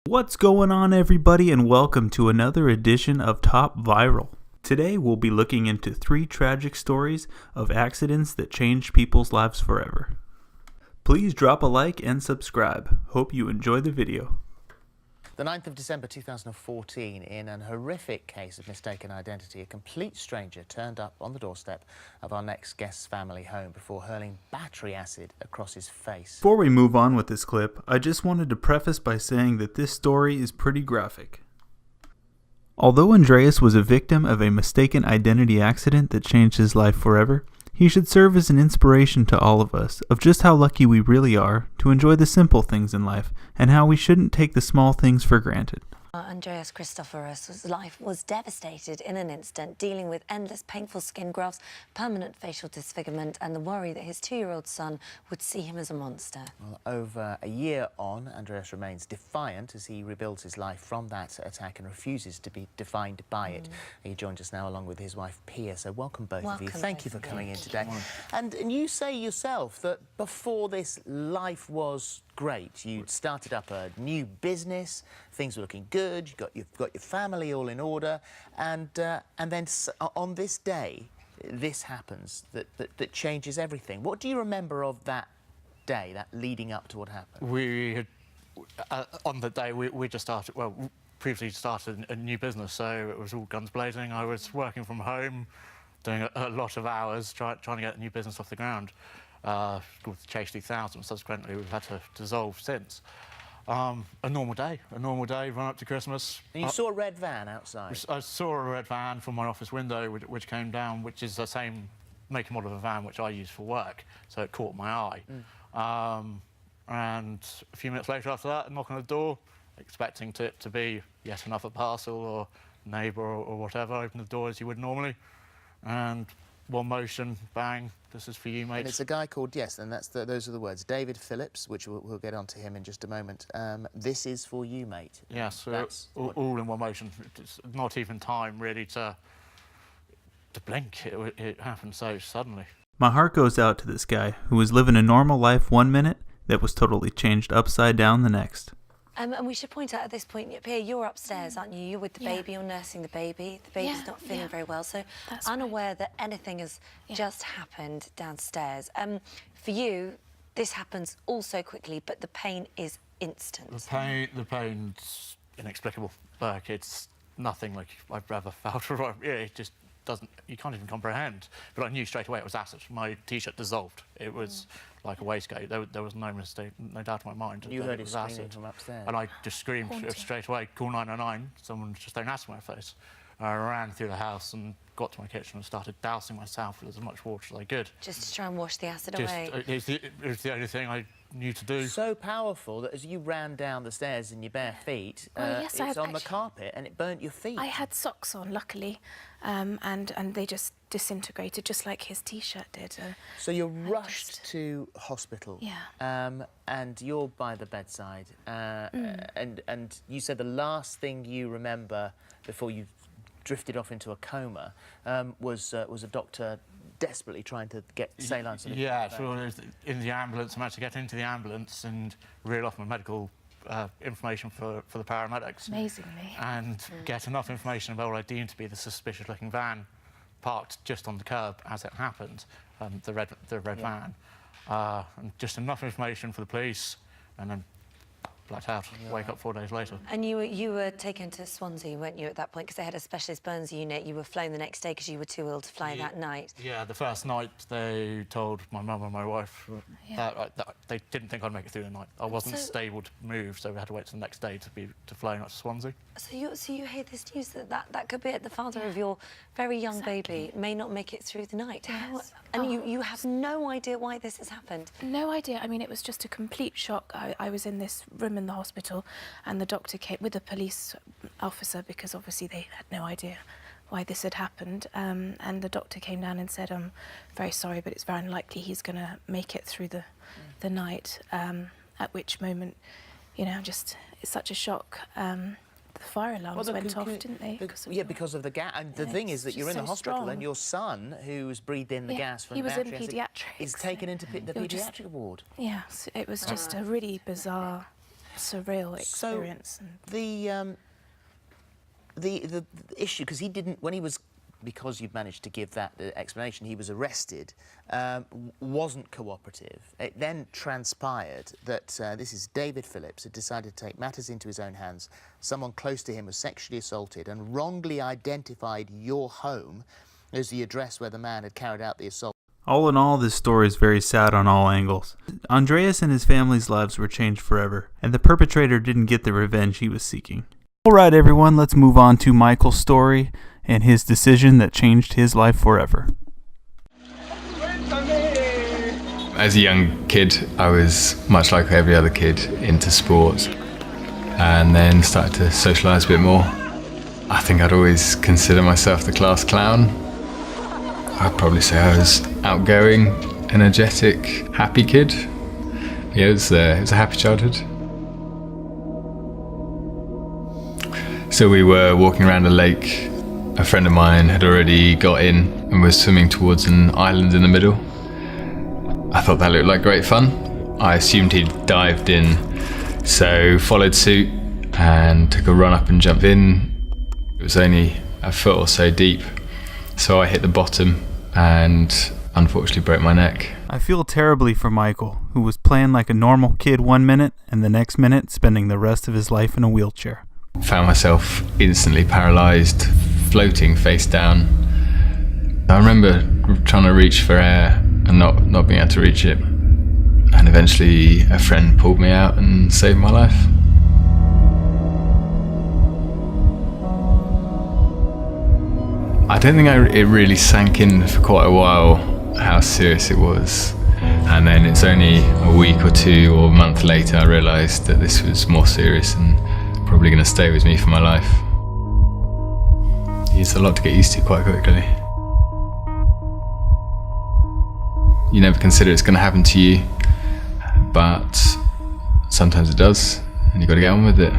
What's going on, everybody, and welcome to another edition of Top Viral. Today we'll be looking into 3 tragic stories of accidents that changed people's lives forever. Please drop a like and subscribe. Hope you enjoy the video. The 9th of December 2014, in an horrific case of mistaken identity, a complete stranger turned up on the doorstep of our next guest's family home before hurling battery acid across his face. Before we move on with this clip, I just wanted to preface by saying that this story is pretty graphic. Although Andreas was a victim of a mistaken identity accident that changed his life forever, he should serve as an inspiration to all of us of just how lucky we really are to enjoy the simple things in life and how we shouldn't take the small things for granted. Andreas Christopheros' life was devastated in an instant, dealing with endless painful skin grafts, permanent facial disfigurement, and the worry that his 2-year-old son would see him as a monster. Well, over a year on, Andreas remains defiant as he rebuilds his life from that attack and refuses to be defined by it. He joins us now along with his wife Pia, so welcome both of you. Thank you for coming in today. And you say yourself that before this, life was great. You started up a new business, things were looking good, you've got your family all in order, and then on this day, this happens that changes everything. What do you remember of that day, that leading up to what happened? We had, on the day, we just started, well, previously started a new business, so it was all guns blazing. I was working from home, doing a lot of hours, trying to get the new business off the ground. Called Chase 2000, subsequently we've had to dissolve since. A normal day, run up to Christmas. And you saw a red van outside? I saw a red van from my office window which came down, which is the same make and model of a van which I use for work, so it caught my eye. And a few minutes later after that, I knock on the door, expecting it to be yet another parcel or neighbour or whatever. Open the door as you would normally, and one motion, bang, this is for you, mate. And it's a guy called, yes, and those are the words, David Phillips, which we'll get onto him in just a moment. This is for you, mate. Yes, all in one motion. It's not even time, really, to blink. It happened so suddenly. My heart goes out to this guy who was living a normal life one minute that was totally changed upside down the next. And we should point out at this point, Pia, you're upstairs, aren't you? You're with the baby, you're nursing the baby. The baby's not feeling very well, so that's unaware that anything has just happened downstairs. For you, this happens all so quickly, but the pain is instant. The pain's inexplicable. Like, it's nothing like I've ever felt. It just doesn't, you can't even comprehend. But I knew straight away it was acid. My T-shirt dissolved. It was like a waistcoat. There was no mistake, no doubt in my mind. You heard it his was screaming acid. from upstairs. And I just screamed straight away, call 999. Someone just thrown acid in my face. I ran through the house and got to my kitchen and started dousing myself with as much water as I could. Just to try and wash the acid away. It was the only thing I knew to do. So powerful that as you ran down the stairs in your bare feet, it's on the carpet and it burnt your feet. I had socks on, luckily, and they just disintegrated, just like his T-shirt did. So you're rushed to hospital. Yeah. And you're by the bedside. And you said the last thing you remember before you drifted off into a coma was a doctor desperately trying to get saline solution. Yeah, so in the ambulance, I managed to get into the ambulance and reel off my medical information for the paramedics. Amazingly. And get enough information about what I deemed to be the suspicious-looking van parked just on the curb as it happened, the red van. And just enough information for the police, and then blacked out, wake up 4 days later. And you were taken to Swansea, weren't you, at that point? Because they had a specialist burns unit. You were flown the next day because you were too ill to fly that night. Yeah, the first night they told my mum and my wife that they didn't think I'd make it through the night. I wasn't stable to move, so we had to wait till the next day to fly out to Swansea. So you hear this news that could be it. The father of your very young baby may not make it through the night. Yes. And you have no idea why this has happened. No idea. I mean, it was just a complete shock. I was in this room in the hospital, and the doctor came with a police officer because obviously they had no idea why this had happened. And the doctor came down and said, "I'm very sorry, but it's very unlikely he's going to make it through the night." At which moment, you know, just it's such a shock. The fire alarms went off, didn't they? Because of the gas. And the thing is that you're in the hospital and your son, who's breathed in the gas from he was in battery paediatrics, is taken into the paediatric ward. Yeah, so it was just a really bizarre surreal experience. So the issue, because he didn't, when he was, because you've managed to give that explanation, he was arrested, wasn't cooperative. It then transpired that this is David Phillips had decided to take matters into his own hands. Someone close to him was sexually assaulted and wrongly identified your home as the address where the man had carried out the assault. All in all, this story is very sad on all angles. Andreas and his family's lives were changed forever, and the perpetrator didn't get the revenge he was seeking. Alright everyone, let's move on to Michael's story and his decision that changed his life forever. As a young kid, I was much like every other kid into sports, and then started to socialise a bit more. I think I'd always consider myself the class clown. I'd probably say I was outgoing, energetic, happy kid. Yeah, it was a happy childhood. So we were walking around a lake. A friend of mine had already got in and was swimming towards an island in the middle. I thought that looked like great fun. I assumed he'd dived in, so followed suit and took a run up and jumped in. It was only a foot or so deep, so I hit the bottom and unfortunately broke my neck. I feel terribly for Michael, who was playing like a normal kid one minute and the next minute spending the rest of his life in a wheelchair. Found myself instantly paralysed, floating face down. I remember trying to reach for air and not being able to reach it. And eventually a friend pulled me out and saved my life. I don't think it really sank in for quite a while how serious it was. And then it's only a week or two or a month later I realised that this was more serious and probably going to stay with me for my life. It's a lot to get used to quite quickly. You never consider it's going to happen to you, but sometimes it does, and you've got to get on with it.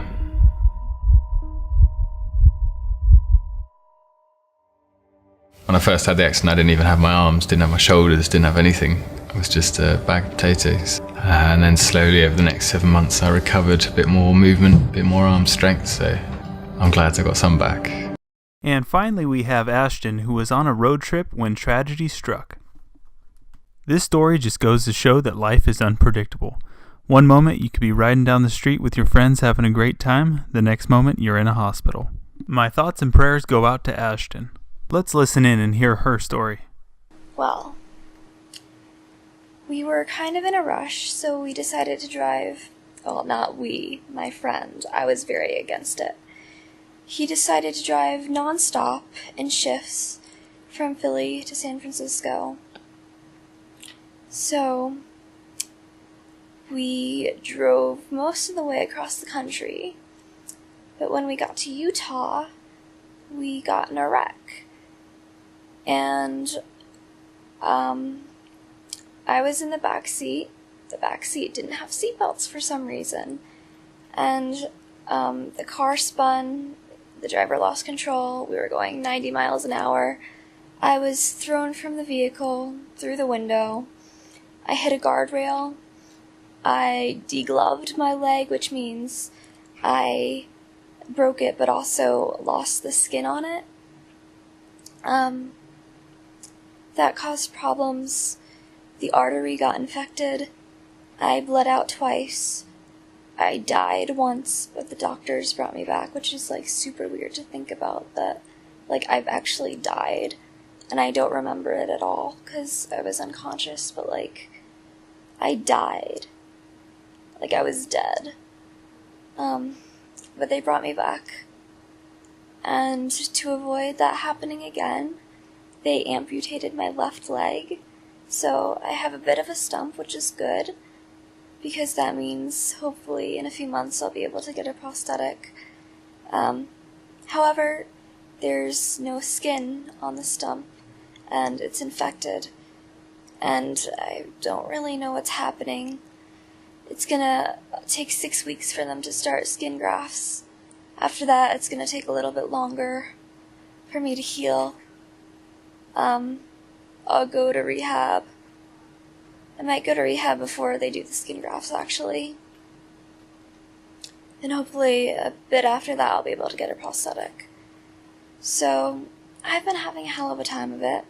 When I first had the accident, I didn't even have my arms, didn't have my shoulders, didn't have anything. I was just a bag of potatoes. And then slowly over the next 7 months I recovered a bit more movement, a bit more arm strength, so I'm glad I got some back. And finally we have Ashton, who was on a road trip when tragedy struck. This story just goes to show that life is unpredictable. One moment you could be riding down the street with your friends having a great time, the next moment you're in a hospital. My thoughts and prayers go out to Ashton. Let's listen in and hear her story. Well, we were kind of in a rush, so we decided to drive. Well, not we, my friend. I was very against it. He decided to drive non-stop in shifts from Philly to San Francisco. So we drove most of the way across the country. But when we got to Utah, we got in a wreck. And I was in the back seat. The back seat didn't have seatbelts for some reason. And the car spun. The driver lost control. We were going 90 miles an hour. I was thrown from the vehicle through the window. I hit a guardrail. I degloved my leg, which means I broke it but also lost the skin on it. That caused problems. The artery got infected. I bled out twice. I died once, but the doctors brought me back, which is like super weird to think about, that like I've actually died and I don't remember it at all because I was unconscious, but like I died. Like I was dead. But they brought me back. And to avoid that happening again, they amputated my left leg. So I have a bit of a stump, which is good, because that means hopefully in a few months I'll be able to get a prosthetic. However, there's no skin on the stump, and it's infected, and I don't really know what's happening. It's gonna take 6 weeks for them to start skin grafts. After that, it's gonna take a little bit longer for me to heal. I'll go to rehab. I might go to rehab before they do the skin grafts, actually. and hopefully a bit after that I'll be able to get a prosthetic. So, I've been having a hell of a time of it.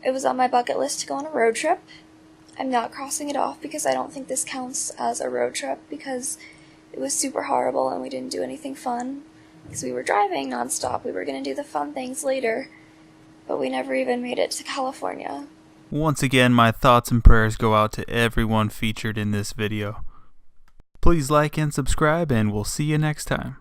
It was on my bucket list to go on a road trip. I'm not crossing it off because I don't think this counts as a road trip because it was super horrible and we didn't do anything fun. Because we were driving nonstop, we were going to do the fun things later, but we never even made it to California. Once again, my thoughts and prayers go out to everyone featured in this video. Please like and subscribe, and we'll see you next time.